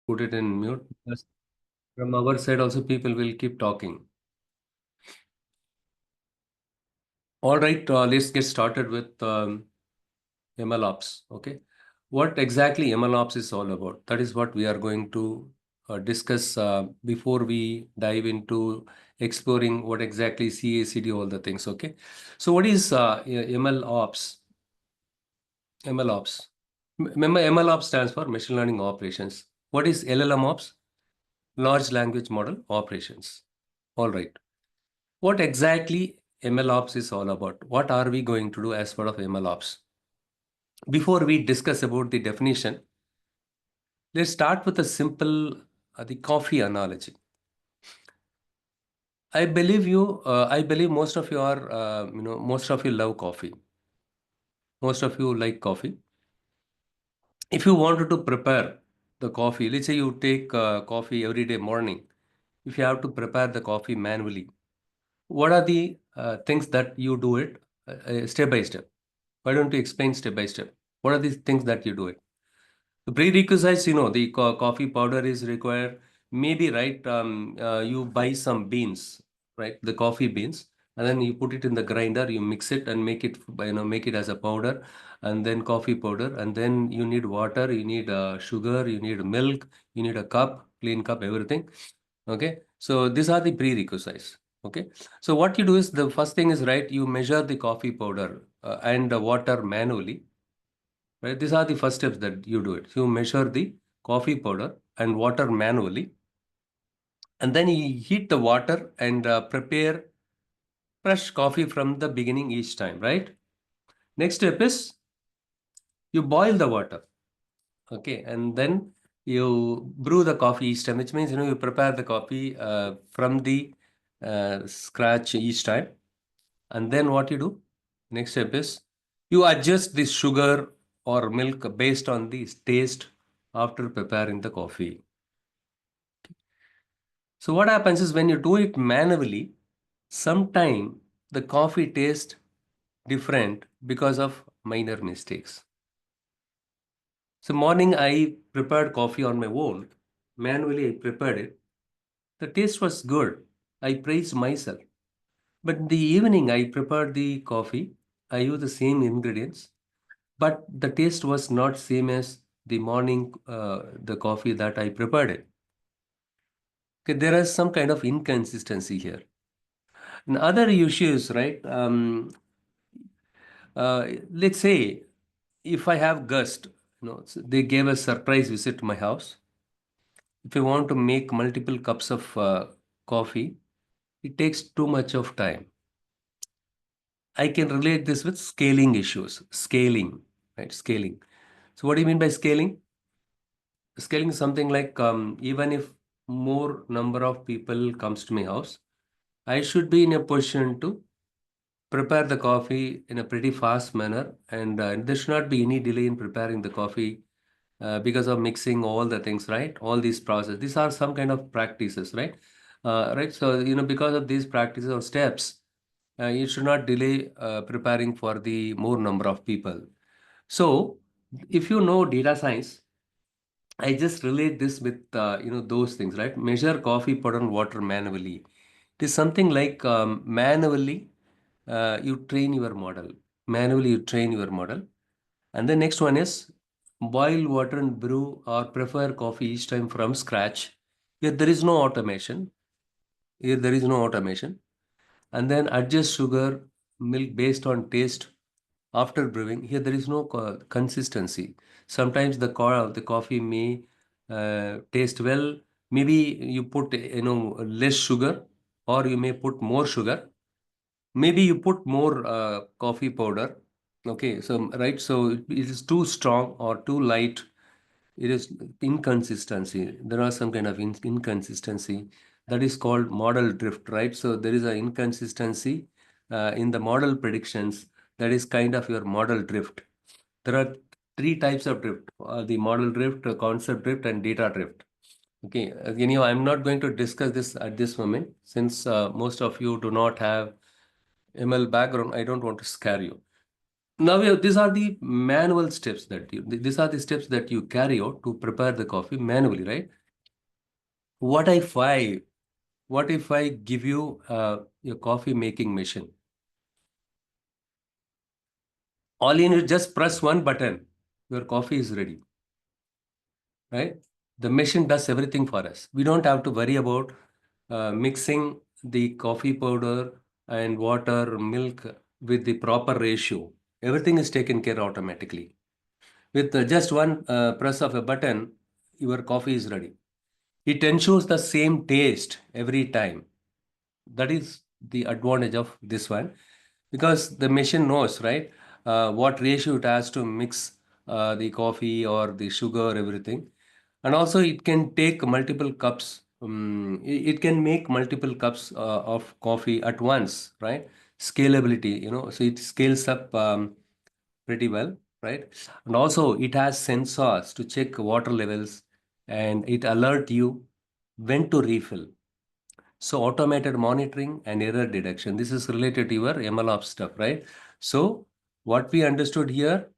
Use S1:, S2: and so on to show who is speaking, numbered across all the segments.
S1: put it in mute because from our side also people will keep talking. All right, let's get started with MLOps. Okay, what exactly MLOps is all about? That is what we are going to discuss before we dive into exploring what exactly CACD, all the things. Okay, so what is MLOps? MLOps. Remember, MLOps stands for Machine Learning Operations. What is LLM Ops? Large Language Model Operations. All right. What exactly MLOps is all about? What are we going to do as part of MLOps? Before we discuss about the definition, let's start with a simple the coffee analogy. I believe most of you are, most of you love coffee. Most of you like coffee. If you wanted to prepare the coffee, let's say you take coffee every day morning. If you have to prepare the coffee manually, what are the things that you do it step by step? Why don't you explain step by step? What are these things that you do it? The prerequisites, the coffee powder is required. Maybe, right, you buy some beans, right, the coffee beans, and then you put it in the grinder, you mix it and make it as a powder, and then coffee powder, and then you need water, you need sugar, you need milk, you need a cup, clean cup, everything. Okay, so these are the prerequisites. Okay, so what you do is the first thing is, right, you measure the coffee powder and the water manually. Right? These are the first steps that you do it. So you measure the coffee powder and water manually, and then you heat the water and prepare fresh coffee from the beginning each time, right? Next step is you boil the water, okay, and then you brew the coffee each time, which means you prepare the coffee from the scratch each time, and then what you do? Next step is you adjust the sugar or milk based on the taste after preparing the coffee. So what happens is when you do it manually, sometime the coffee tastes different because of minor mistakes. So morning I prepared coffee on my own. Manually I prepared it. The taste was good. I praised myself. But in the evening I prepared the coffee. I used the same ingredients, but the taste was not same as the morning the coffee that I prepared it. Okay, there is some kind of inconsistency here. And other issues, right? Let's say if I have guest, they gave a surprise visit to my house. If I want to make multiple cups of coffee, it takes too much of time. I can relate this with scaling issues. Scaling, right? Scaling. So what do you mean by scaling? Scaling is something like even if more number of people comes to my house, I should be in a position to prepare the coffee in a pretty fast manner, and there should not be any delay in preparing the coffee because of mixing all the things, right? All these processes. These are some kind of practices, right? Right. So, because of these practices or steps, you should not delay preparing for the more number of people. So, if you know data science, I just relate this with those things, right? Measure coffee powder and water manually. It is something like manually you train your model. Manually you train your model, and the next one is boil water and brew or prepare coffee each time from scratch. Here there is no automation. Here there is no automation, and then adjust sugar, milk based on taste after brewing. Here there is no consistency. Sometimes the coffee may taste well. Maybe you put less sugar, or you may put more sugar. Maybe you put more coffee powder. Okay, so right, so it is too strong or too light. It is inconsistency. There are some kind of inconsistency that is called model drift, right? So there is an inconsistency in the model predictions. That is kind of your model drift. There are three types of drift: the model drift, concept drift, and data drift. Okay, I'm not going to discuss this at this moment since most of you do not have ML background. I don't want to scare you. Now these are the manual steps that these are the steps that you carry out to prepare the coffee manually, right? What if I what if I give you a coffee making machine? All you need just press one button, your coffee is ready, right? The machine does everything for us. We don't have to worry about mixing the coffee powder and water, milk with the proper ratio. Everything is taken care automatically. With just one press of a button, your coffee is ready. It ensures the same taste every time. That is the advantage of this one, because the machine knows, right, what ratio it has to mix the coffee or the sugar, everything. And also it can take multiple cups. It can make multiple cups of coffee at once, right? Scalability, so it scales up pretty well, right? And also it has sensors to check water levels, and it alert you when to refill. So automated monitoring and error detection. This is related to your MLOps stuff, right? So what we understood here,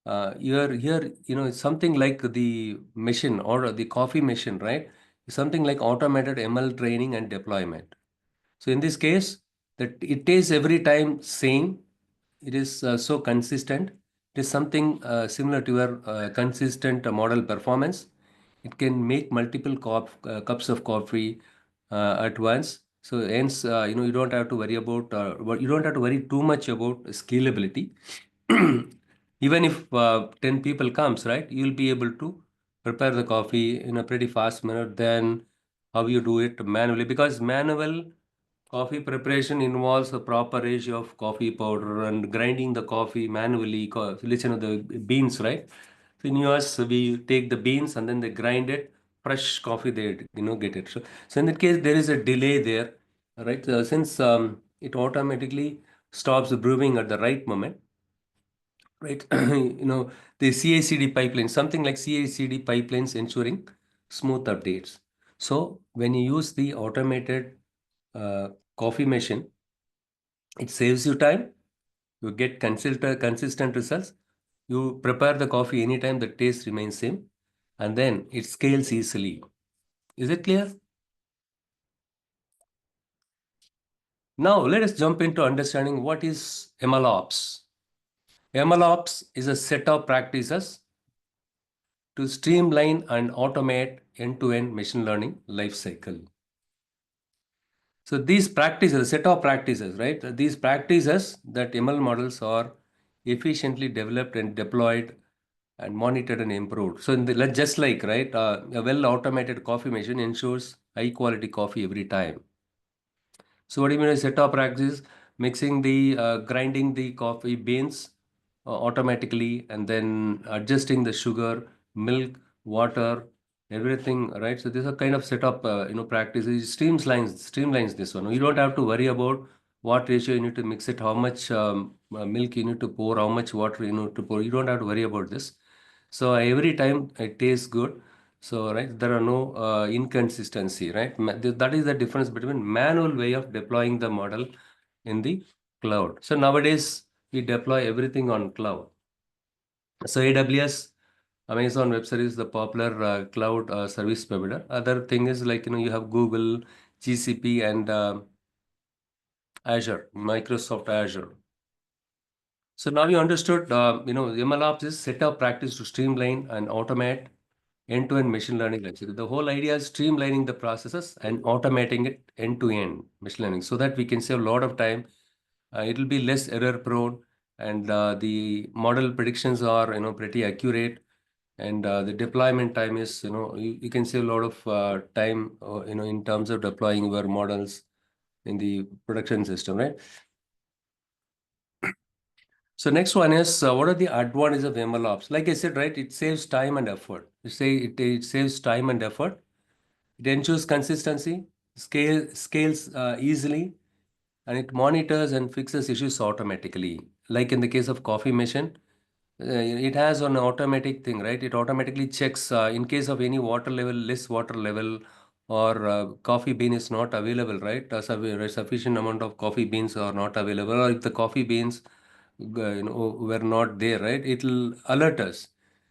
S1: it's something like the machine or the coffee machine, right? Something like automated ML training and deployment. So in this case, that it is every time same. It is so consistent. It is something similar to your consistent model performance. It can make multiple cups of coffee at once. So hence, you don't have to worry about, you don't have to worry too much about scalability. Even if 10 people comes, right, you'll be able to prepare the coffee in a pretty fast manner than how you do it manually, because manual coffee preparation involves a proper ratio of coffee powder and grinding the coffee manually. Listen to the beans, right? So in US, we take the beans and then they grind it. Fresh coffee, they get it. So in that case, there is a delay there, right? Since it automatically stops the brewing at the right moment, right? The CI/CD pipeline, something like CI/CD pipelines ensuring smooth updates. So when you use the automated uh, coffee machine, it saves you time. You get consistent results. You prepare the coffee anytime the taste remains same, and then it scales easily. Is it clear? Now let us jump into understanding what is MLOps. MLOps is a set of practices to streamline and automate end-to-end machine learning lifecycle. So these practices, set of practices, right? These practices that ML models are efficiently developed and deployed and monitored and improved. So just like, right, a well-automated coffee machine ensures high quality coffee every time. So what do you mean by set of practices? Mixing the, grinding the coffee beans automatically, and then adjusting the sugar, milk, water, everything, right? So these are kind of set up, practices. Streamlines this one. You don't have to worry about what ratio you need to mix it, how much milk you need to pour, how much water you need to pour. You don't have to worry about this. So every time it tastes good. So, right, there are no inconsistency, right? That is the difference between manual way of deploying the model in the cloud. So nowadays we deploy everything on cloud. So AWS, Amazon Web Service, the popular cloud service provider. Other thing is like, you have Google, GCP, and Azure, Microsoft Azure. So now you understood, MLOps is set of practice to streamline and automate end-to-end machine learning. Actually, the whole idea is streamlining the processes and automating it end-to-end machine learning, so that we can save a lot of time. It will be less error prone, and the model predictions are, pretty accurate, and the deployment time is, you can save a lot of time, in terms of deploying your models in the production system, right? So next one is, what are the advantages of MLOps? Like I said, right, it saves time and effort. It saves time and effort. It ensures consistency, scales easily, and it monitors and fixes issues automatically. Like in the case of coffee machine, it has an automatic thing, right? It automatically checks in case of any water level, less water level, or coffee bean is not available, right? Sufficient amount of coffee beans are not available, or if the coffee beans were not there, right? It will alert us.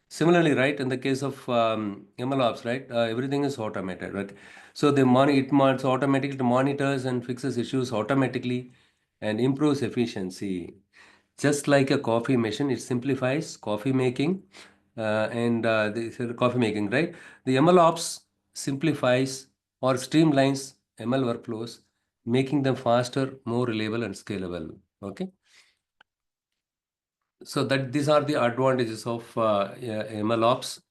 S1: Similarly, right, in the case of MLOps, right, everything is automated, right? So it's automatically monitors and fixes issues automatically and improves efficiency. Just like a coffee machine, it simplifies coffee making coffee making, right? The MLOps simplifies or streamlines ML workflows, making them faster, more reliable, and scalable. Okay, so that these are the advantages of yeah, MLOps.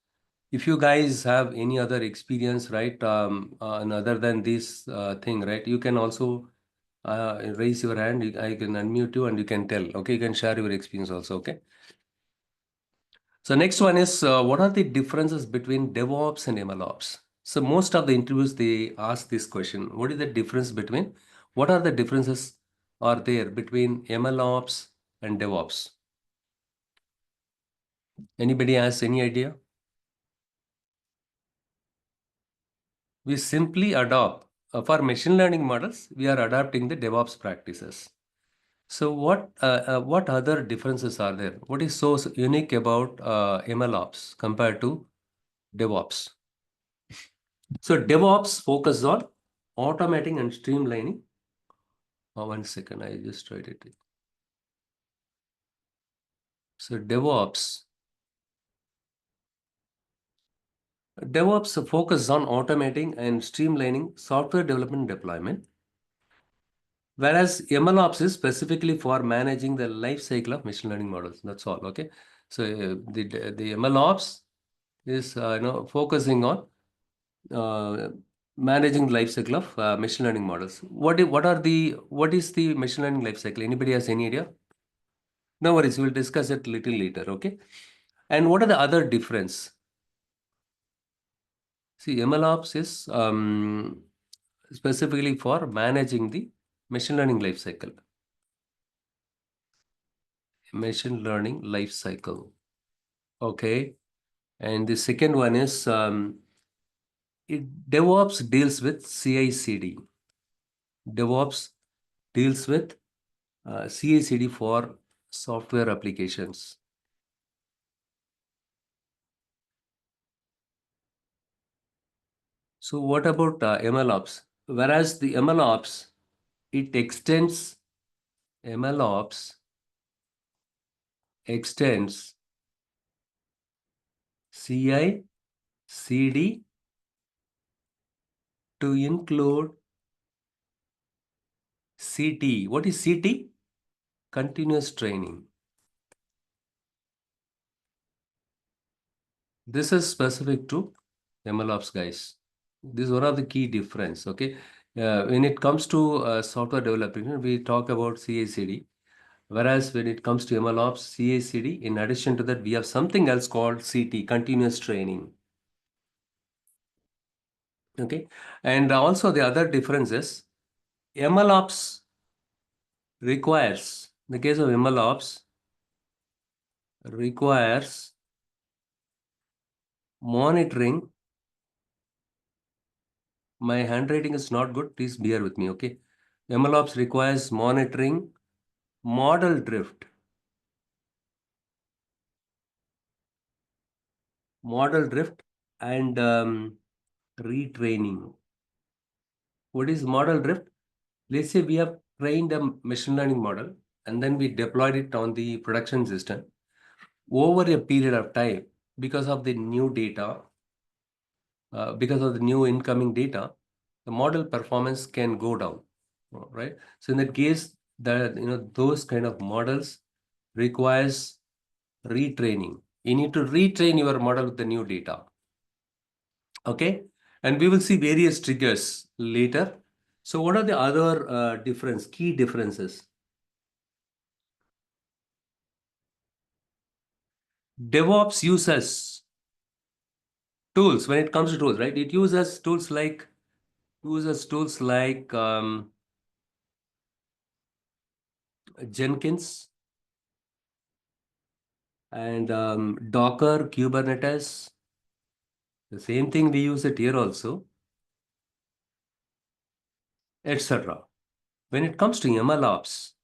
S1: If you guys have any other experience, right, and other than this thing, right, you can also raise your hand. I can unmute you and you can tell. Okay, you can share your experience also. Okay. So next one is what are the differences between DevOps and MLOps? So most of the interviews they ask this question. What is the difference between? What are the differences are there between MLOps and DevOps? Anybody has any idea? We simply adopt for machine learning models. We are adopting the DevOps practices. So what other differences are there? What is so unique about MLOps compared to DevOps? So DevOps focus on automating and streamlining. One second, I just write it. So DevOps focus on automating and streamlining software development deployment, whereas MLOps is specifically for managing the life cycle of machine learning models. That's all. Okay. So the MLOps is focusing on uh, managing the life cycle of machine learning models. What is the machine learning life cycle? Anybody has any idea? No worries, we'll discuss it little later, okay? And what are the other difference? See, MLOps is specifically for managing the machine learning life cycle. Machine learning life cycle, okay? And the second one is DevOps deals with CI/CD. DevOps deals with CI/CD for software applications. So what about MLOps? Whereas the it extends MLOps extends CI CD to include CT. What is CT? Continuous training. This is specific to MLOps, guys. This is one of the key difference. Okay, when it comes to software development, we talk about CI/CD. Whereas when it comes to MLOps, CI/CD, in addition to that, we have something else called CT, continuous training. Okay, and also the other difference is MLOps requires, in the case of MLOps, requires monitoring. My handwriting is not good. Please bear with me, okay? MLOps requires monitoring model drift, and retraining. What is model drift? Let's say we have trained a machine learning model and then we deployed it on the production system. Over a period of time, because of the new data, because of the new incoming data, the model performance can go down, right? So in that case, those kind of models requires retraining. You need to retrain your model with the new data, okay? And we will see various triggers later. So what are the other key differences? DevOps uses tools when it comes to tools, right? It uses tools like Jenkins and Docker, Kubernetes. The same thing we use it here also, etc. When it comes to MLOps,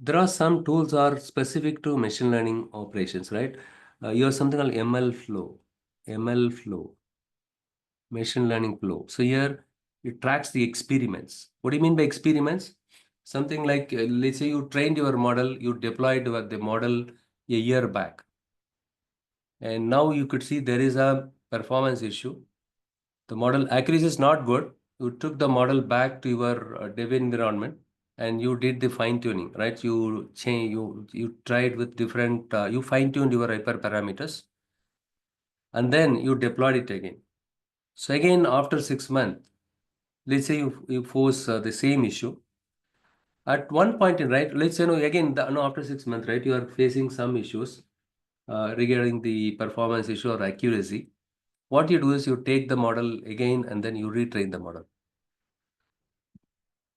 S1: There are some tools are specific to machine learning operations, right? You have something called ML flow, machine learning flow. So here it tracks the experiments. What do you mean by experiments? Something like, let's say you trained your model, you deployed the model a year back, and now you could see there is a performance issue. The model accuracy is not good. You took the model back to your dev environment and you did the fine tuning, right? You tried with different, you fine tuned your hyperparameters and then you deployed it again. So again, after 6 months, let's say you force the same issue. At one point in, right, let's say, no, again, no, after 6 months, right, you are facing some issues regarding the performance issue or accuracy. What you do is you take the model again and then you retrain the model.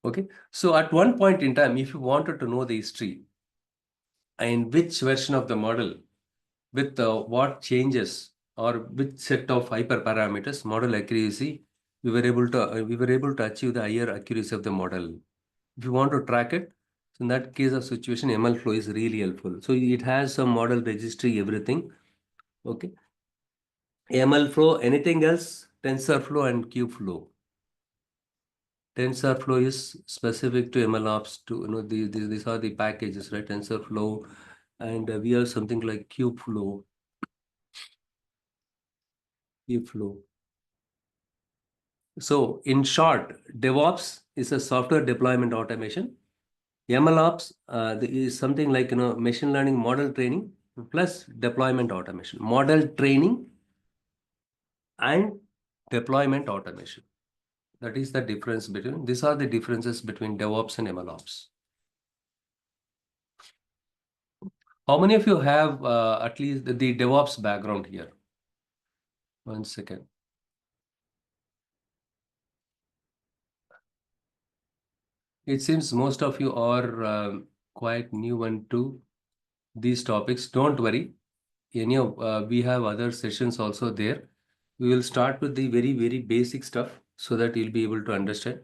S1: Okay. So at one point in time, if you wanted to know the history and which version of the model with what changes or which set of hyperparameters, model accuracy, we were able to achieve the higher accuracy of the model. If you want to track it, so in that case of situation, ML flow is really helpful. So it has some model registry, everything. Okay. ML flow, anything else? TensorFlow and Kubeflow. TensorFlow is specific to MLOps to, these are the packages, right? TensorFlow, and we have something like Kubeflow. So in short, DevOps is a software deployment automation. MLOps is something like, machine learning model training plus deployment automation. Model training and deployment automation. That is the difference between, these are the differences between DevOps and MLOps. How many of you have at least the DevOps background here? One second. It seems most of you are quite new into these topics. Don't worry. We have other sessions also there. We will start with the very, very basic stuff so that you'll be able to understand.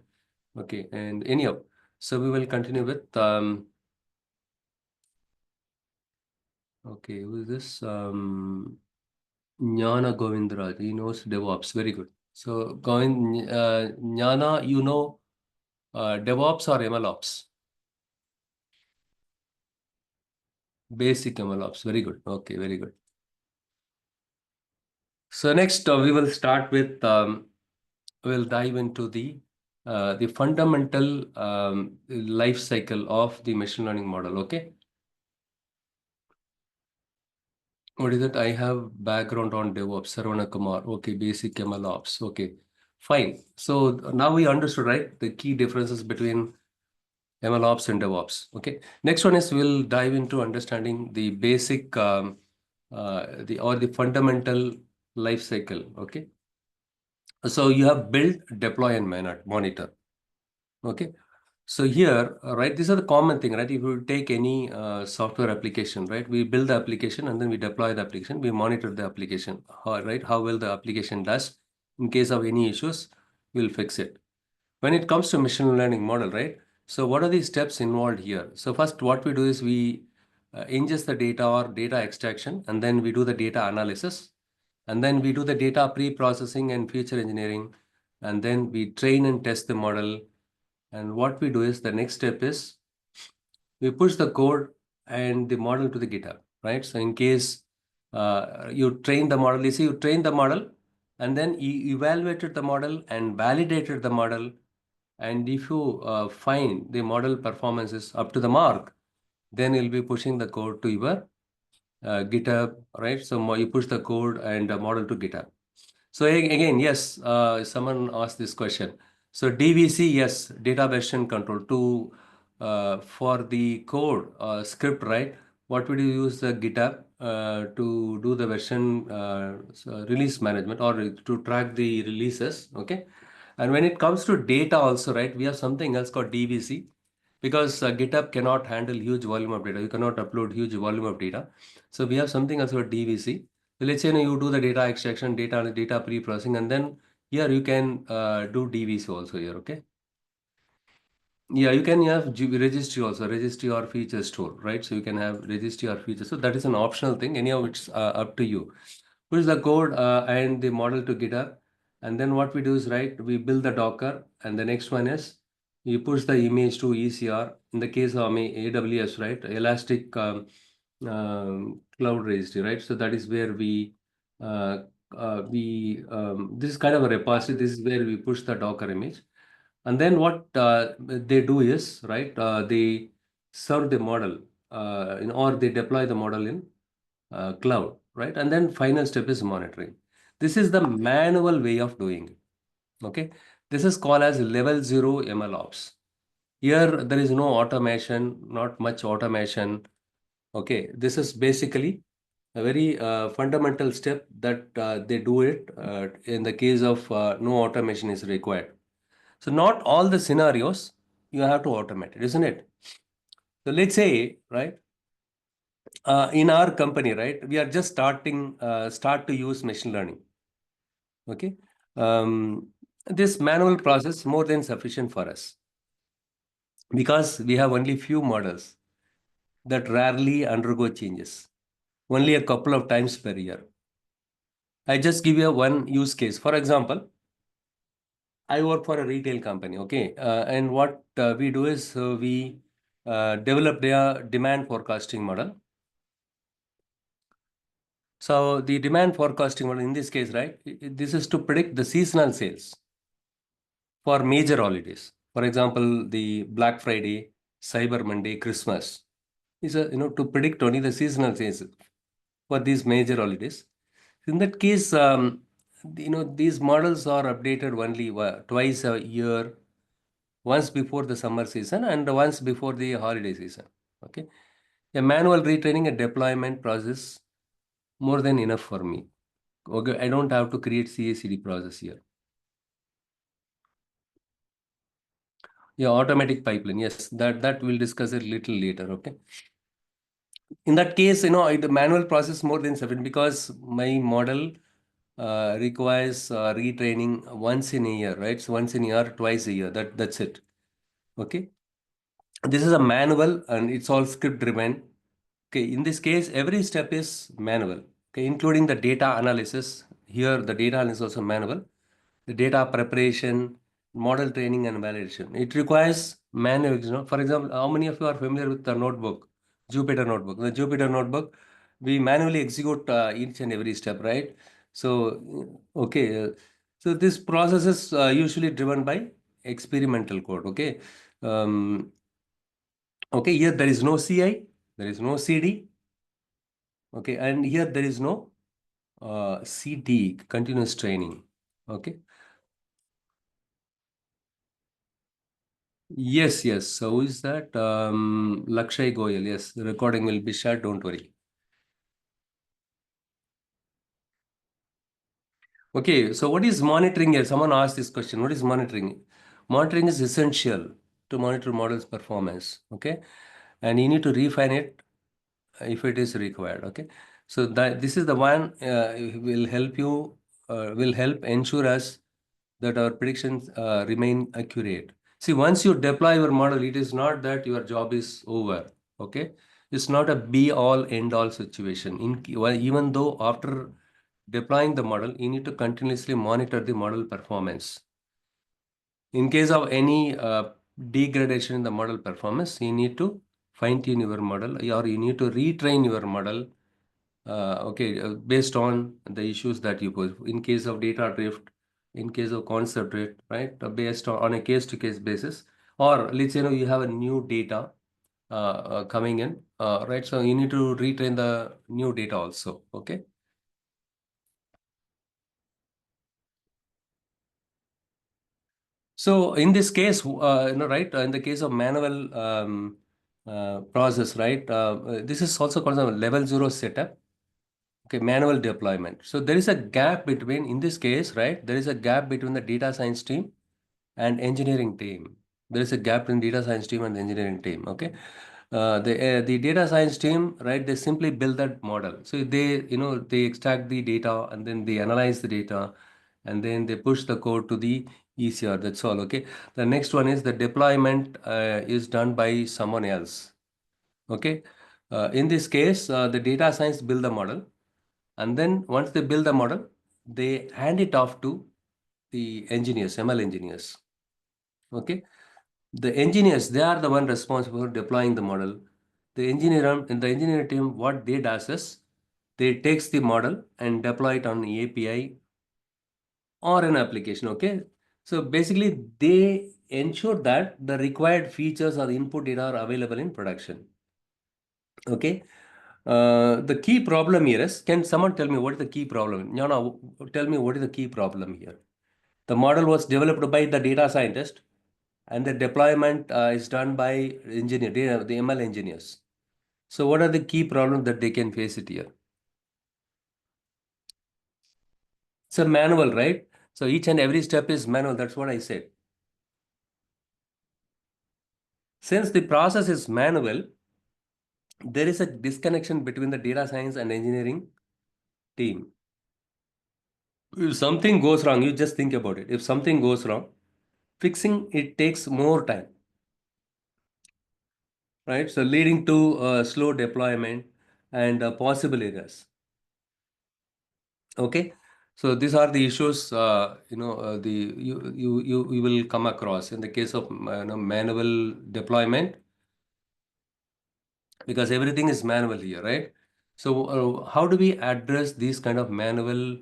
S1: Okay. And anyhow, so we will continue with, okay, who is this? Jnana Govindraj. He knows DevOps. Very good. So, Jnana, DevOps or MLOps? Basic MLOps. Very good. Okay, very good. So next we will start with, we'll dive into the fundamental life cycle of the machine learning model. Okay. What is it? I have background on DevOps, Sarvana Kumar. Okay, basic MLOps. Okay, fine. So now we understood, right? The key differences between MLOps and DevOps. Okay. Next one is we'll dive into understanding the basic the fundamental life cycle. Okay. So you have build, deploy, and monitor. Okay. So here, right, these are the common thing, right? If you take any software application, right, we build the application and then we deploy the application, we monitor the application, right? How well the application does. In case of any issues, we'll fix it. When it comes to machine learning model, right? So what are the steps involved here? So first, what we do is we ingest the data or data extraction, and then we do the data analysis, and then we do the data pre-processing and feature engineering, and then we train and test the model. And what we do is the next step is we push the code and the model to the GitHub, right? So in case you train the model, you see, you train the model, and then you evaluated the model and validated the model. And if you find the model performance is up to the mark, then you'll be pushing the code to your GitHub, right? So you push the code and the model to GitHub. So again, yes, someone asked this question. So DVC, yes, data version control to for the code script, right? What would you use the GitHub to do the version release management or to track the releases? Okay. And when it comes to data also, right, we have something else called DVC because GitHub cannot handle huge volume of data. You cannot upload huge volume of data. So we have something else called DVC. So let's say you do the data extraction, data pre-processing, and then here you can do DVC also here. Okay. Yeah, you can have registry also, registry or feature store, right? So you can have registry or feature. So that is an optional thing. Anyhow, it's up to you. Push the code and the model to GitHub. And then what we do is, right, we build the Docker. And the next one is you push the image to ECR. In the case of AWS, right, Elastic Cloud Registry, right? So that is where uh, this is kind of a repository. This is where we push the Docker image. And then what they do is, right, they serve the model or they deploy the model in cloud, right? And then final step is monitoring. This is the manual way of doing it. Okay. This is called as level zero MLOps. Here there is no automation, not much automation. Okay. This is basically a very fundamental step that they do it in the case of no automation is required. So not all the scenarios you have to automate it, isn't it? So let's say, right, in our company, right, we are just start to use machine learning. Okay. This manual process more than sufficient for us because we have only few models that rarely undergo changes, only a couple of times per year. I just give you one use case. For example, I work for a retail company, okay, and what we do is we develop their demand forecasting model. So the demand forecasting model in this case, right, this is to predict the seasonal sales for major holidays. For example, the Black Friday, Cyber Monday, Christmas is a to predict only the seasonal sales for these major holidays. In that case, these models are updated only twice a year, once before the summer season and once before the holiday season. Okay, a manual retraining and deployment process more than enough for me. Okay, I don't have to create CACD process here. Yeah, automatic pipeline. Yes, that we'll discuss it little later. Okay. In that case, the manual process more than seven because my model requires retraining once in a year, right? So once in a year, twice a year. That's it. Okay. This is a manual and it's all script driven. Okay. In this case, every step is manual. Okay, including the data analysis. Here, the data analysis is also manual. The data preparation, model training, and validation. It requires manual. For example, how many of you are familiar with the notebook, Jupyter notebook? The Jupyter notebook, we manually execute each and every step, right? So, okay. So this process is usually driven by experimental code. Okay. Um, okay. Here there is no CI, there is no CD. Okay, and here there is no CD, continuous training. Okay. Yes, yes. So who is that? Lakshay Goyal. Yes, the recording will be shared. Don't worry. Okay, so what is monitoring here? Someone asked this question. What is monitoring? Monitoring is essential to monitor model's performance. Okay, and you need to refine it if it is required. Okay, so that this is the one will help ensure us that our predictions remain accurate. See, once you deploy your model, it is not that your job is over. Okay, it's not a be all end all situation. Well, even though after deploying the model, you need to continuously monitor the model performance. In case of any degradation in the model performance, you need to fine tune your model or you need to retrain your model okay, based on the issues that you pose. In case of data drift, in case of concept drift, right, based on a case-to-case basis, or let's say you have a new data coming in, right? So you need to retrain the new data also. Okay. So in this case, right, in the case of manual process, right, this is also called a level zero setup. Okay, manual deployment. So there is a gap between, in this case, right, there is a gap between the data science team and engineering team. There is a gap in data science team and the engineering team. Okay, the data science team, right? They simply build that model. So they extract the data and then they analyze the data. and then they push the code to the ECR. That's all. Okay. The next one is the deployment is done by someone else. Okay. In this case, the data science build the model, and then once they build the model, they hand it off to the engineers, ML engineers. Okay. The engineers, they are the one responsible for deploying the model. The engineer in the engineering team, what they does is they takes the model and deploy it on API or an application. Okay. So basically, they ensure that the required features or the input data are available in production. Okay. The key problem here is, can someone tell me what is the key problem? No, tell me what is the key problem here. The model was developed by the data scientist, and the deployment is done by the ML engineers. So what are the key problems that they can face it here? It's a manual, right? So each and every step is manual. That's what I said. Since the process is manual, there is a disconnection between the data science and engineering team. If something goes wrong, you just think about it. If something goes wrong, fixing it takes more time, right? So leading to slow deployment and possible errors. Okay, so these are the issues the you will come across in the case of manual deployment, because everything is manual here, right? So how do we address these kind of manual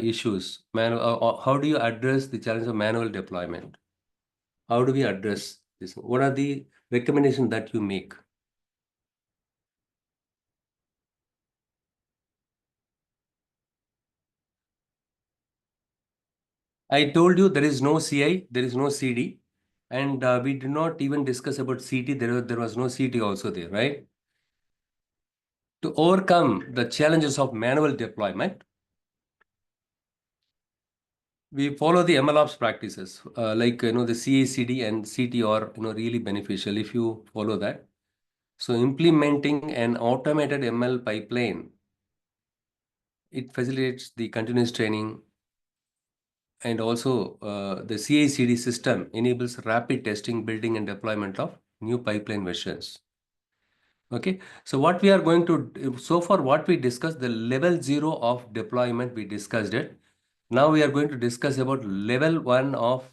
S1: issues? How do you address the challenge of manual deployment? How do we address this? What are the recommendations that you make? I told you there is no CI, there is no CD, and we did not even discuss about CT. There was no CT also there, right? To overcome the challenges of manual deployment, we follow the MLOps practices, like the CI/CD and CT are really beneficial if you follow that. So implementing an automated ML pipeline, it facilitates the continuous training, and also the CI/CD system enables rapid testing, building, and deployment of new pipeline versions. Okay, so what we are going to, so far what we discussed, the level 0 of deployment, we discussed it. Now we are going to discuss about level 1 of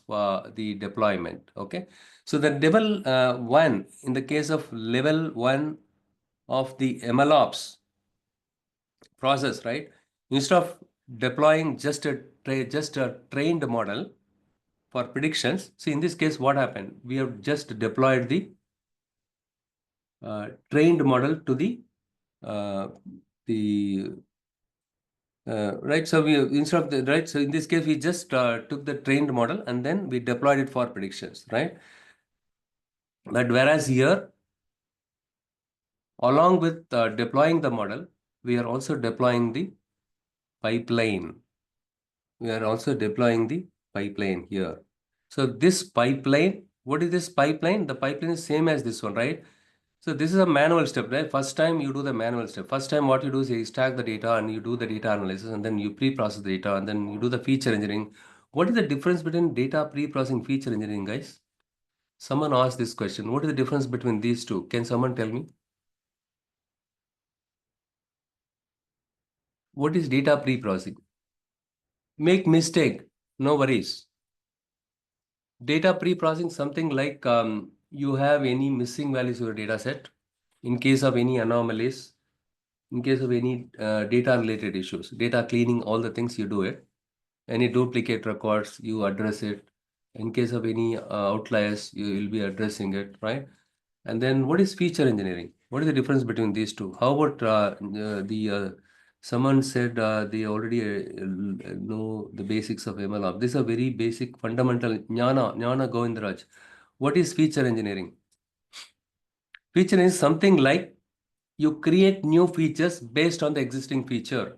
S1: the deployment. Okay, so the level 1, in the case of level 1 of the MLOps process, right? Instead of deploying just a trained model for predictions, see in this case what happened? We have just deployed the trained model to uh, the right. So we instead of the right. So in this case, we just took the trained model and then we deployed it for predictions, right? But whereas here, along with deploying the model, we are also deploying the pipeline. We are also deploying the pipeline here. So this pipeline, what is this pipeline? The pipeline is same as this one, right? So this is a manual step, right? First time you do the manual step. First time what you do is you extract the data and you do the data analysis, and then you pre-process the data and then you do the feature engineering. What is the difference between data pre-processing, feature engineering, guys? Someone asked this question. What is the difference between these two? Can someone tell me? What is data pre-processing? Make mistake, no worries. Data pre-processing, something like you have any missing values in your data set. In case of any anomalies, in case of any data related issues, data cleaning, all the things you do it. Any duplicate records, you address it. In case of any outliers, you will be addressing it, right? And then what is feature engineering? What is the difference between these two? How about someone said they already know the basics of MLOps. This is a very basic fundamental Jnana Govindaraj. What is feature engineering? Feature is something like you create new features based on the existing feature.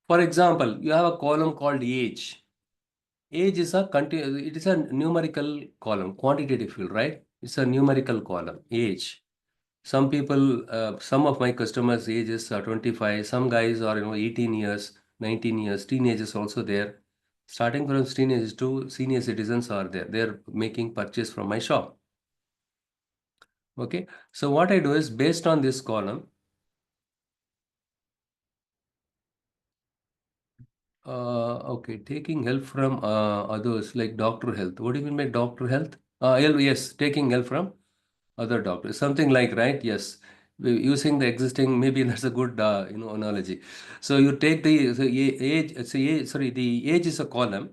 S1: For example, you have a column called age. Age is it is a numerical column, quantitative field, right? It's a numerical column, age. Some people, some of my customers' ages are 25, some guys are 18 years. 19 years, teenagers also there. Starting from teenagers to senior citizens are there. They're making purchase from my shop. Okay. So what I do is based on this column, okay, taking help from others like doctor health. What do you mean by doctor health? Yes, taking help from other doctors, something like, right? Yes, using the existing. Maybe that's a good analogy. So you take the age. Sorry, the age is a column.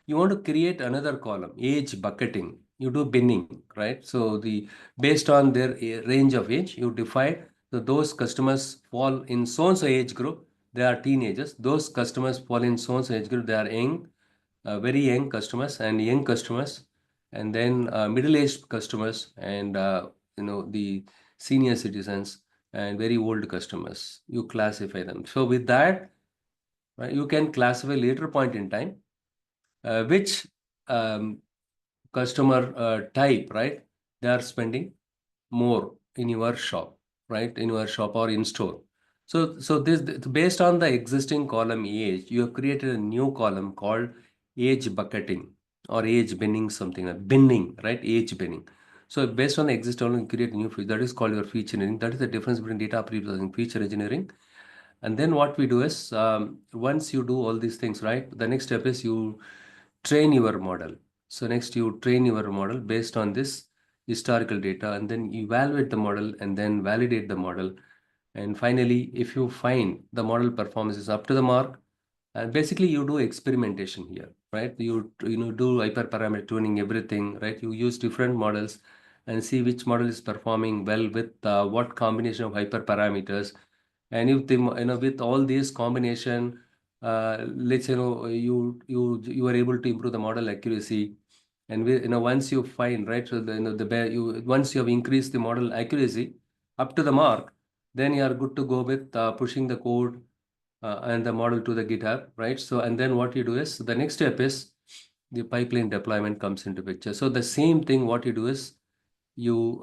S1: You want to create another column, age bucketing. You do binning, right? So the based on their range of age, you define that those customers fall in so and so age group. They are teenagers. Those customers fall in so and so age group. They are young, very young customers, and young customers, and then middle-aged customers, and the senior citizens and very old customers. You classify them. So with that, right, you can classify later point in time which um, customer type, right? They are spending more in your shop, right? In your shop or in store. So this based on the existing column age, you have created a new column called age bucketing or age binning, something like binning, right? Age binning. So based on the existing column, you create a new feature. That is called your feature engineering. That is the difference between data pre-processing, feature engineering. And then what we do is once you do all these things, right? The next step is you train your model. So next you train your model based on this historical data, and then evaluate the model and then validate the model. And finally, if you find the model performance is up to the mark, and basically you do experimentation here, right? You do hyperparameter tuning, everything, right? You use different models and see which model is performing well with what combination of hyperparameters. And if the with all these combination, let's you are able to improve the model accuracy. And once you find, right, so once you have increased the model accuracy up to the mark, then you are good to go with pushing the code and the model to the GitHub, right? So and then what you do is the next step is the pipeline deployment comes into picture. So the same thing, what you do is you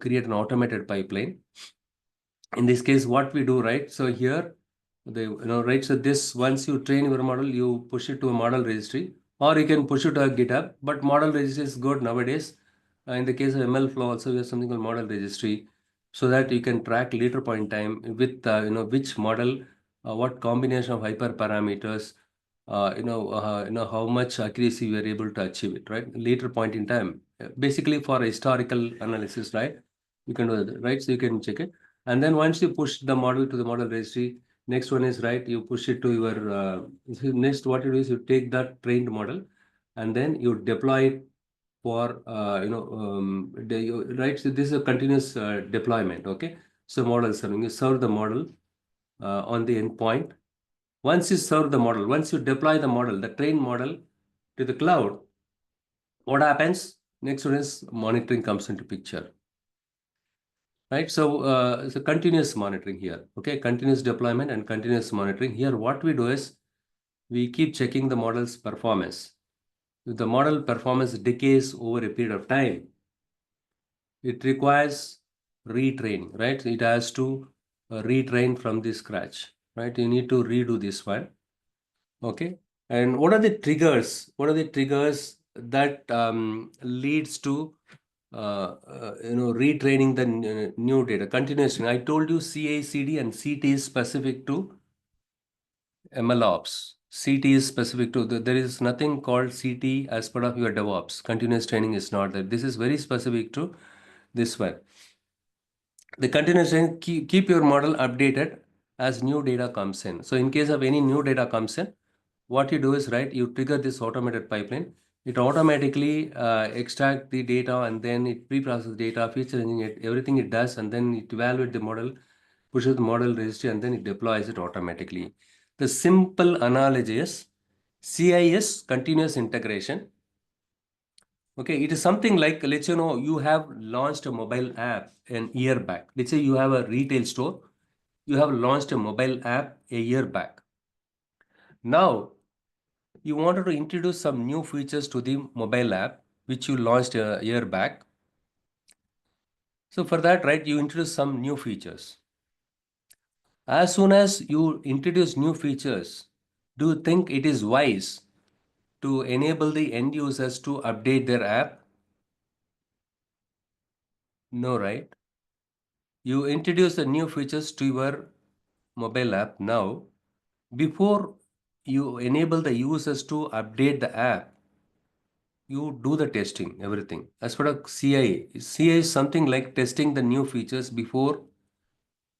S1: create an automated pipeline. In this case, what we do, right? So here, right? So this, once you train your model, you push it to a model registry, or you can push it to a GitHub. But model registry is good nowadays. In the case of MLflow, also we have something called model registry, so that you can track later point in time with which model, what combination of hyperparameters, how much accuracy we are able to achieve it, right? Later point in time, basically for historical analysis, right? You can do that, right? So you can check it. And then once you push the model to the model registry, next one is, right, you push it to your, next what you do is you take that trained model and then you deploy it for, right, so this is a continuous deployment, okay? So model serving, you serve the model on the endpoint. Once you serve the model, once you deploy the model, the trained model to the cloud, what happens? Next one is monitoring comes into picture, right? So continuous monitoring here, okay? Continuous deployment and continuous monitoring. Here, what we do is we keep checking the model's performance. If the model performance decays over a period of time, it requires retraining, right? It has to retrain from the scratch, right? You need to redo this one, okay? And what are the triggers? What are the triggers that leads to retraining the new data continuously? I told you CI/CD and CT is specific to MLOps. CT is specific to there is nothing called CT as part of your DevOps. Continuous training is not there. This is very specific to this one. The continuous training, keep your model updated as new data comes in. So in case of any new data comes in, what you do is, right, you trigger this automated pipeline. It automatically extract the data, and then it pre-process data, feature engineer it, everything it does, and then it evaluate the model, pushes the model registry, and then it deploys it automatically. The simple analogy is CIS, continuous integration. Okay, it is something like, let's you have launched a mobile app an year back. Let's say you have a retail store. You have launched a mobile app a year back. Now, you wanted to introduce some new features to the mobile app, which you launched a year back. So for that, right, you introduce some new features. As soon as you introduce new features, Do you think it is wise to enable the end users to update their app? No, right? You introduce the new features to your mobile app now. Before you enable the users to update the app, you do the testing, everything. As for the CI is something like testing the new features before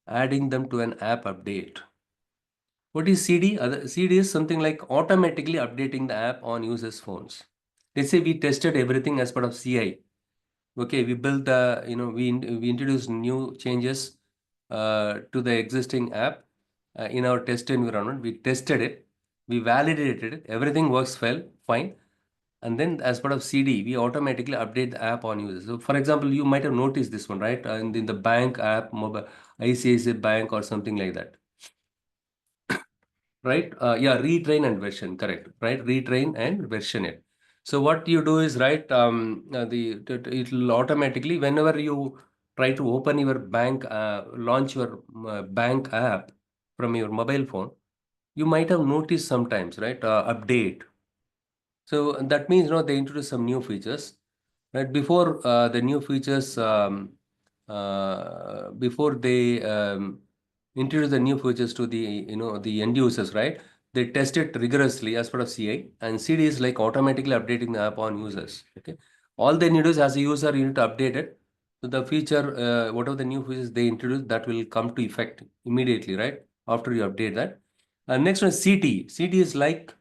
S1: adding them to an app update. What is CD? CD is something like automatically updating the app on users' phones. Let's say we tested everything as part of CI. Okay, we built the, we introduced new changes to the existing app in our test environment. We tested it, we validated it, everything works well, fine. And then as part of CD, we automatically update the app on users. So for example, you might have noticed this one, right? In the bank app, mobile, ICICI Bank or something like that, right? Yeah, retrain and version, correct, right? Retrain and version it. So what you do is, right, it will automatically, whenever you try to open your bank, launch your bank app from your mobile phone, you might have noticed sometimes, right, update. So that means, they introduce some new features, right? Before the new features, before they introduce the new features to the, the end users, right? They test it rigorously as part of CI, and CD is like automatically updating the app on users. Okay, all they need is, as a user, you need to update it. So the feature, whatever the new features they introduce, that will come to effect immediately, right? After you update that. And next one is CT. CT is like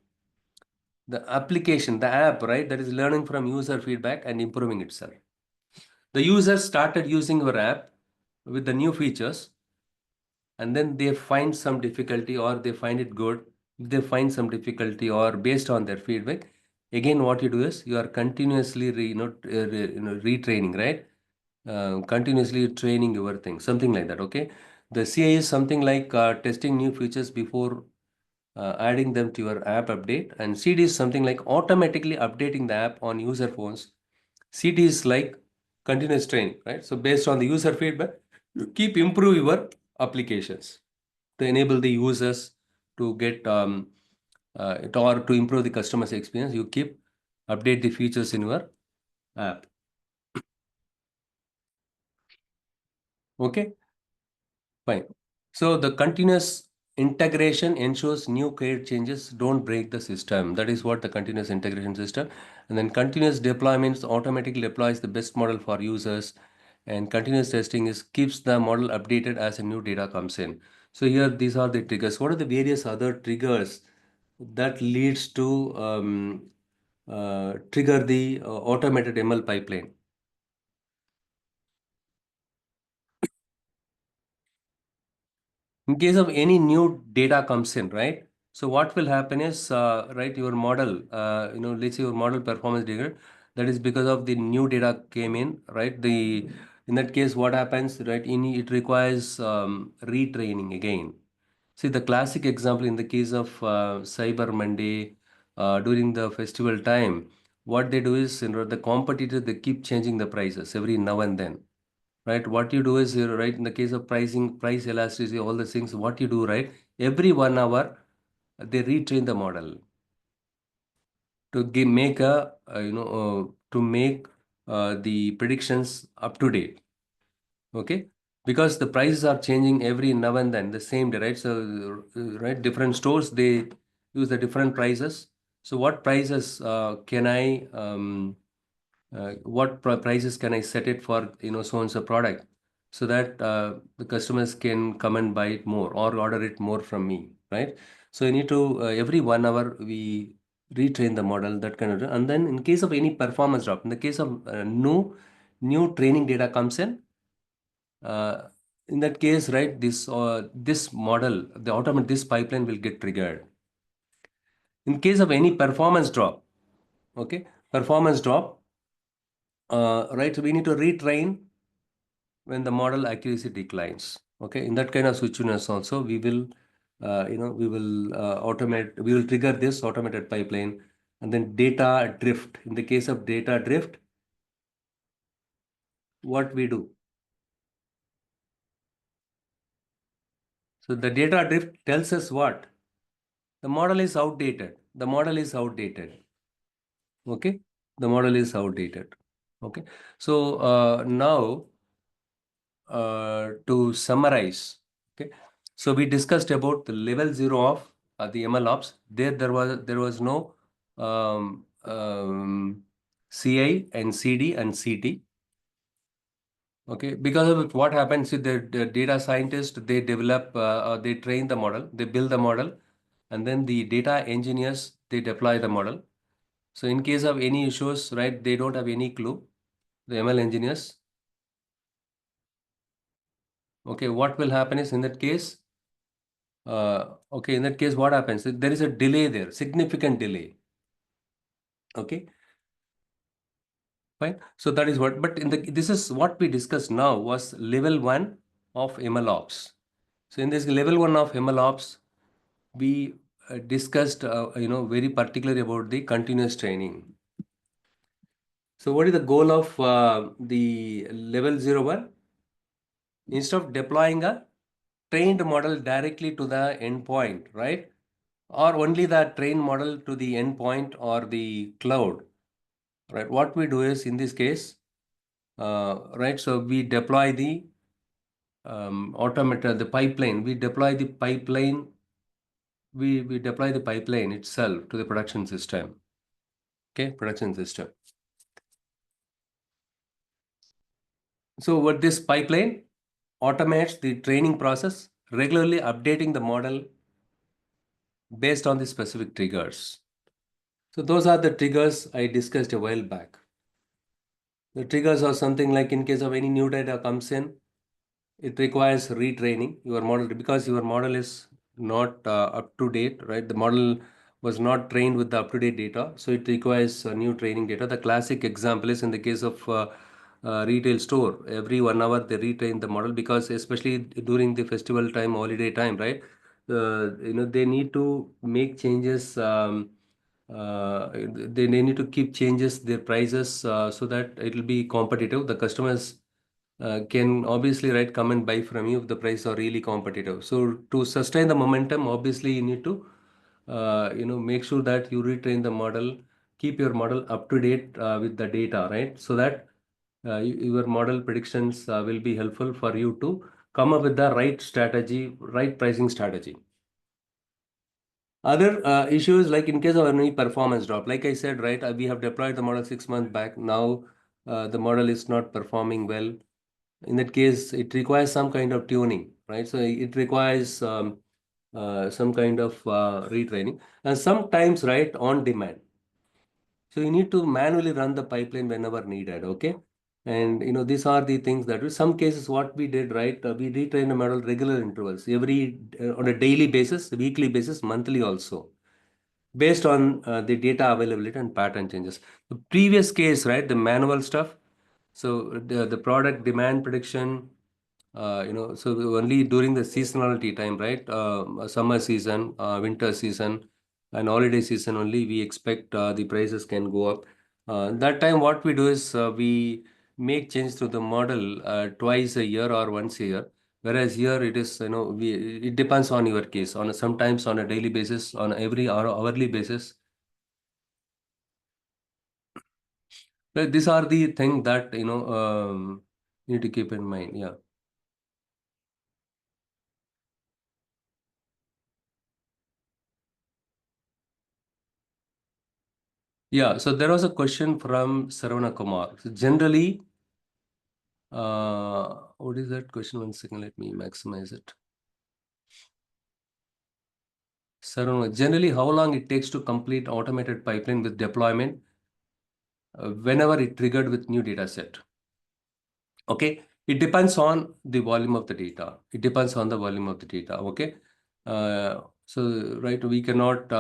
S1: the application, the app, right, that is learning from user feedback and improving itself. The users started using your app with the new features, and then they find some difficulty or they find it good. If they find some difficulty or based on their feedback, again, what you do is you are continuously retraining, right? Continuously training your thing, something like that. Okay, the CA is something like testing new features before adding them to your app update, and CD is something like automatically updating the app on user phones. CD is like continuous training, right? So based on the user feedback, you keep improve your applications to enable the users to get it, or to improve the customer's experience. You keep update the features in your app. Okay, fine. So the continuous integration ensures new code changes don't break the system. That is what the continuous integration system. And then continuous deployments automatically deploys the best model for users. And continuous testing is keeps the model updated as a new data comes in. So here, these are the triggers. What are the various other triggers that leads to trigger the automated ML pipeline? In case of any new data comes in, right? So what will happen is, right, your model, let's say your model performance data, that is because of the new data came in, right? In that case, what happens, right? It requires retraining again. See, the classic example in the case of Cyber Monday during the festival time, what they do is, the competitors, they keep changing the prices every now and then, right? What you do is, right, in the case of pricing, price elasticity, all the things, what you do, right, every 1 hour they retrain the model to make to make the predictions up to date. Okay, because the prices are changing every now and then, the same day, right? So right, different stores, they use the different prices. So what prices can I prices can I set it for, so and so product, so that the customers can come and buy it more or order it more from me, right? So you need to every 1 hour we retrain the model, that kind of. And then in case of any performance drop, in the case of new training data comes in, uh, in that case, right, this model, the automate this pipeline will get triggered. In case of any performance drop, okay, performance drop, right, so we need to retrain when the model accuracy declines. Okay, in that kind of situations also, we will trigger this automated pipeline. And then data drift. In the case of data drift, what we do? So the data drift tells us what? The model is outdated. The model is outdated. Okay, the model is outdated. Okay, so now to summarize, okay, so we discussed about the level zero of the MLOps. There was no CI and CD and CT. Okay, because of it, what happens is the data scientist, they develop, they train the model, they build the model, and then the data engineers, they deploy the model. So in case of any issues, right, they don't have any clue, the ML engineers. Okay, what will happen is in that case, okay, in that case, what happens? There is a delay there, significant delay. Okay, fine. So that is what, but this is what we discussed now was level one of MLOps. So in this level one of MLOps, we discussed, very particularly about the continuous training. So what is the goal of the level zero one? Instead of deploying a trained model directly to the endpoint, right? Or only the trained model to the endpoint or the cloud, right? What we do is in this case, right? So we deploy the the pipeline. We deploy the pipeline itself to the production system. Okay, production system. So what this pipeline automates the training process, regularly updating the model based on the specific triggers. So those are the triggers I discussed a while back. The triggers are something like in case of any new data comes in, it requires retraining your model because your model is not up to date, right? The model was not trained with the up to date data, so it requires new training data. The classic example is in the case of retail store. Every 1 hour they retrain the model because especially during the festival time, holiday time, right? They need to make changes. They need to keep changes their prices so that it will be competitive. The customers can obviously right come and buy from you if the price are really competitive. So to sustain the momentum, obviously you need to make sure that you retrain the model, keep your model up to date with the data, right? So that your model predictions will be helpful for you to come up with the right strategy, right pricing strategy. Other issues like in case of any performance drop, like I said, right, we have deployed the model 6 months back. Now the model is not performing well. In that case, it requires some kind of tuning, right? So it requires some kind of retraining, and sometimes, right, on demand. So you need to manually run the pipeline whenever needed, okay? And these are the things that in some cases what we did, right? We retrain the model regular intervals, every on a daily basis, weekly basis, monthly also, based on the data availability and pattern changes. The previous case, right, the manual stuff. So the product demand prediction, so only during the seasonality time, right? Summer season, winter season, and holiday season only we expect the prices can go up. That time what we do is we make change to the model twice a year or once a year. Whereas here it is, it depends on your case. Sometimes on a daily basis, on every hourly basis. But these are the things that you need to keep in mind. Yeah. Yeah, so there was a question from Saravana Kumar. So generally, what is that question? 1 second, let me maximize it. Saravana, generally, how long it takes to complete automated pipeline with deployment whenever it triggered with new data set? Okay, it depends on the volume of the data. It depends on the volume of the data. Okay, so right, we cannot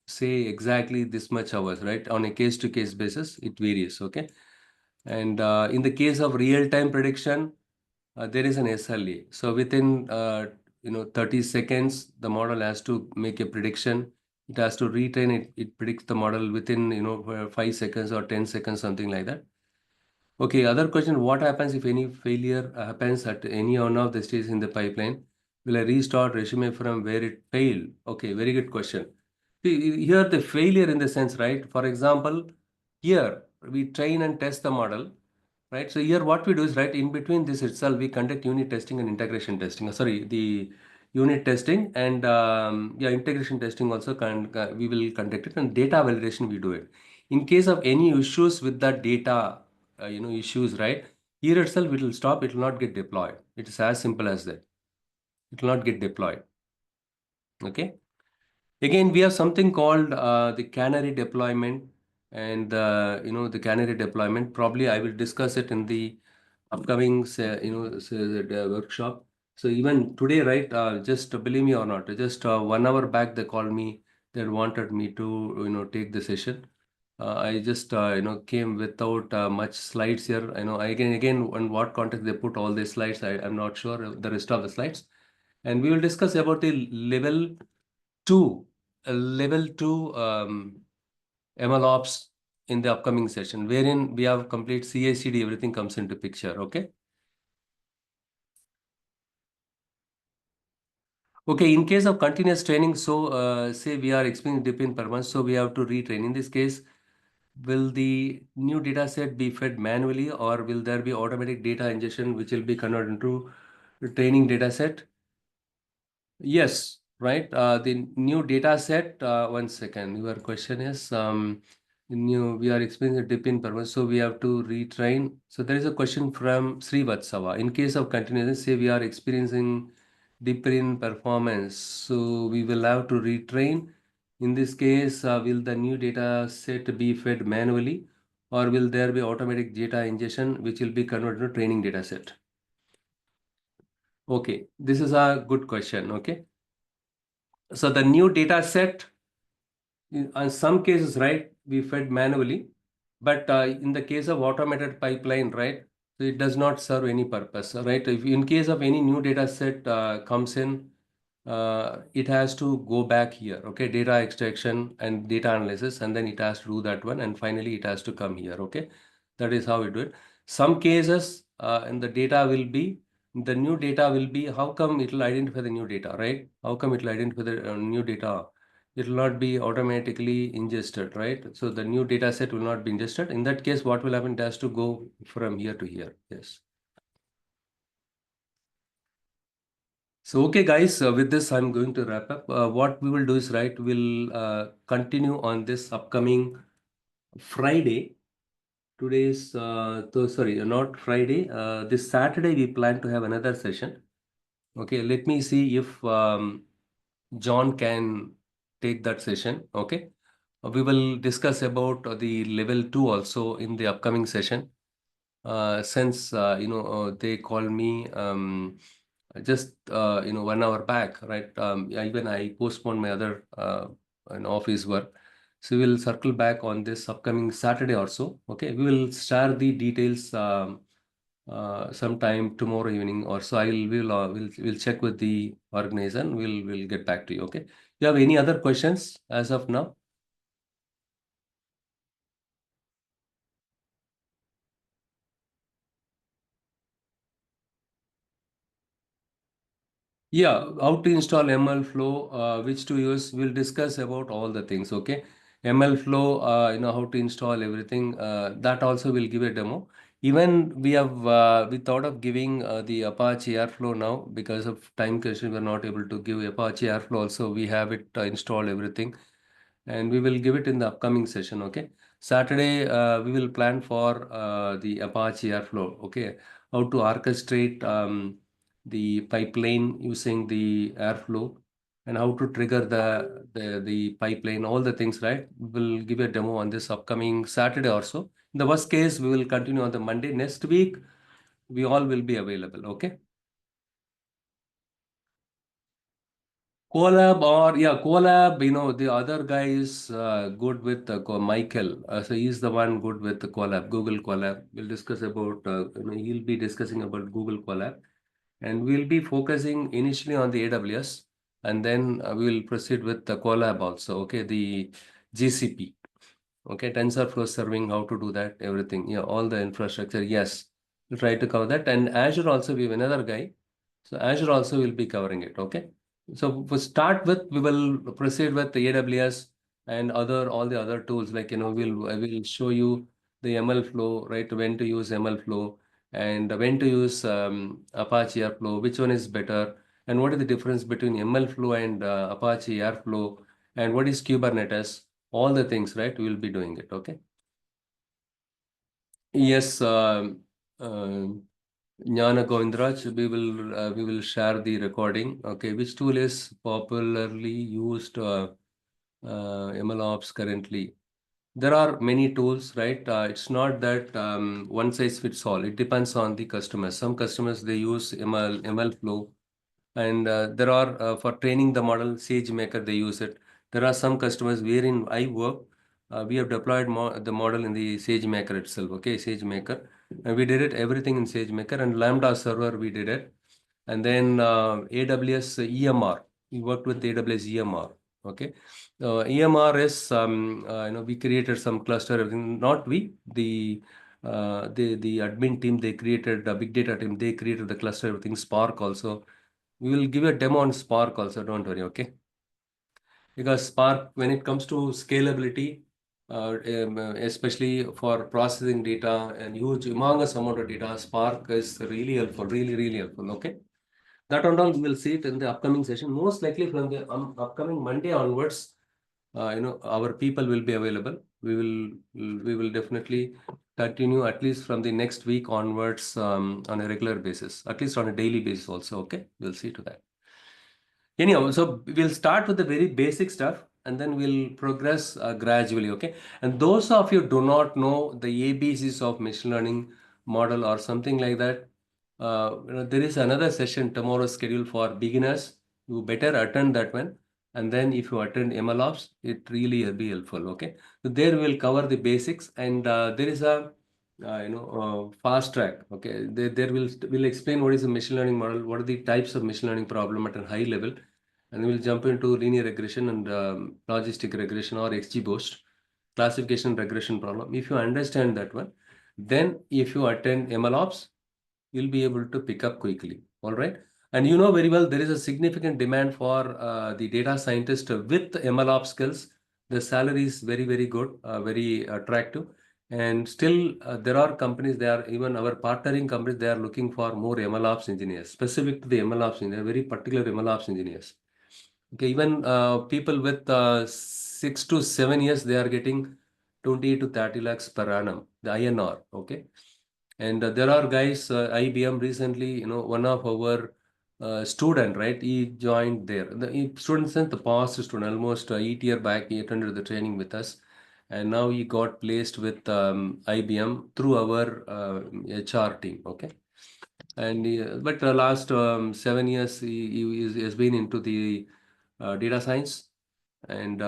S1: say exactly this much hours, right? On a case-to-case basis, it varies. Okay. And in the case of real-time prediction, there is an SLA. So within 30 seconds, the model has to make a prediction. It has to retrain it. It predicts the model within 5 seconds or 10 seconds, something like that. Okay. Other question: what happens if any failure happens at any one of the stages in the pipeline? Will I restart resume from where it failed? Okay, very good question. See, here the failure in the sense, right? For example, here we train and test the model, right? So here what we do is, right, in between this itself, we conduct unit testing and integration testing. Sorry, the unit testing and yeah, integration testing also we will conduct it, and data validation we do it. In case of any issues with the data, issues, right? Here itself it will stop. It will not get deployed. It is as simple as that. It will not get deployed. Okay. Again, we have something called the canary deployment, and the canary deployment. Probably I will discuss it in the upcoming the workshop. So even today, right? Just believe me or not, just 1 hour back they called me. They wanted me to take the session. I just came without much slides here. Again on what context they put all the slides. I'm not sure the rest of the slides, and we will discuss about the two level two MLOps in the upcoming session, wherein we have complete CI/CD, everything comes into picture. Okay. Okay. In case of continuous training, so say we are experiencing dip in per month, so we have to retrain. In this case, will the new data set be fed manually, or will there be automatic data ingestion which will be converted into training data set? Yes, right. The new data set, one second. Your question is we are experiencing a dip in performance, so we have to retrain. So there is a question from Srivatsava. In case of continuous, say we are experiencing dip in performance, so we will have to retrain. In this case, will the new data set be fed manually, or will there be automatic data ingestion which will be converted to training data set? Okay, this is a good question. Okay. So the new data set, in some cases, right, we fed manually, but in the case of automated pipeline, right, so it does not serve any purpose, right? If in case of any new data set comes in, it has to go back here, okay, data extraction and data analysis, and then it has to do that one, and finally it has to come here, okay? That is how we do it. Some cases, and the new data will be, how come it will identify the new data, right? How come it will identify the new data? It will not be automatically ingested, right? So the new data set will not be ingested. In that case, what will happen? It has to go from here to here. Yes. So, okay, guys, with this, I'm going to wrap up. What we will do is, right, we'll continue on this upcoming Friday. Today's, sorry, not Friday. This Saturday, we plan to have another session. Okay, let me see if John can take that session. Okay. We will discuss about the level two also in the upcoming session. Since they called me just 1 hour back, right? Yeah, even I postponed my other office work. So we will circle back on this upcoming Saturday also. Okay, we will share the details sometime tomorrow evening or so. We'll check with the organization. We'll get back to you. Okay. You have any other questions as of now? Yeah, how to install ML Flow, which to use, we'll discuss about all the things, okay? ML Flow, how to install everything, that also will give a demo. Even we thought of giving the Apache Airflow now because of time constraint, we're not able to give Apache Airflow also. We have it installed everything, and we will give it in the upcoming session, okay? Saturday, we will plan for the Apache Airflow, okay? How to orchestrate the pipeline using the Airflow, and how to trigger the pipeline, all the things, right? We'll give a demo on this upcoming Saturday or so. In the worst case, we will continue on the Monday. Next week, we all will be available, okay? Colab or yeah, Colab, the other guy is good with Michael. So he's the one good with the Colab, Google Colab. We'll discuss about, he'll be discussing about Google Colab, and we'll be focusing initially on the AWS, and then we'll proceed with the Colab also. Okay, the GCP. Okay, TensorFlow serving, how to do that, everything. Yeah, all the infrastructure. Yes, we'll try to cover that. And Azure also, we have another guy. So Azure also will be covering it. Okay. So we start with, we will proceed with the AWS and all the other tools. Like, I will show you the ML flow, right? When to use ML flow and when to use Apache Airflow, which one is better, and what is the difference between ML flow and Apache Airflow, and what is Kubernetes, all the things, right? We will be doing it. Okay. Yes. Jnana Govindraj, we will share the recording. Okay, which tool is popularly used MLOps currently? There are many tools, right? It's not that one size fits all. It depends on the customers. Some customers they use ML flow, and there are for training the model SageMaker they use it. There are some customers wherein I work, we have deployed the model in the SageMaker itself. Okay, SageMaker, and we did it everything in SageMaker, and Lambda server we did it, and then AWS EMR, we worked with AWS EMR. Okay, EMR is we created some cluster, everything. Not we, the admin team, they created the big data team, they created the cluster, everything. Spark also, we will give a demo on Spark also, don't worry, okay? Because Spark, when it comes to scalability, especially for processing data and huge humongous amount of data, Spark is really helpful, really, really helpful, okay? That and all, we will see it in the upcoming session. Most likely from the upcoming Monday onwards, our people will be available. We will definitely continue at least from the next week onwards on a regular basis, at least on a daily basis also, okay? We'll see to that. Anyhow, so we'll start with the very basic stuff and then we'll progress gradually, okay? And those of you do not know the ABCs of machine learning model or something like that, there is another session tomorrow scheduled for beginners. You better attend that one. And then if you attend MLOps, it really will be helpful, okay? So there we'll cover the basics, and there is a fast track, okay? There will explain what is a machine learning model, what are the types of machine learning problem at a high level, and we'll jump into linear regression and logistic regression or XGBoost classification regression problem. If you understand that one, then if you attend MLOps, you'll be able to pick up quickly. All right. And you know very well there is a significant demand for the data scientist with MLOps skills. The salary is very, very good, very attractive. And still, there are companies, they are even our partnering companies, they are looking for more MLOps engineers, specific to the MLOps engineer, very particular MLOps engineers. Okay, even people with 6 to 7 years, they are getting 20 to 30 lakhs per annum, the INR. Okay. And there are guys, IBM recently, one of our student, right? He joined there. Student sent the past student, almost 8 year back, he attended the training with us. And now he got placed with IBM through our HR team. Okay. And but the last 7 years, he has been into the data science, and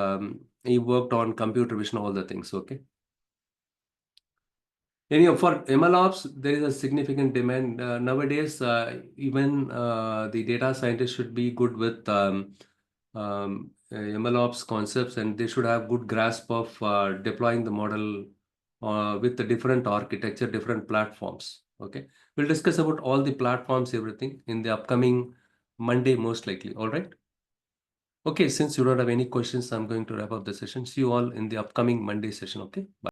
S1: he worked on computer vision, all the things. Okay. Anyhow, for MLOps, there is a significant demand nowadays. Even the data scientists should be good with MLOps concepts, and they should have good grasp of deploying the model with the different architecture, different platforms. Okay, we'll discuss about all the platforms, everything in the upcoming Monday, most likely. All right. Okay, since you don't have any questions, I'm going to wrap up the session. See you all in the upcoming Monday session. Okay. Bye.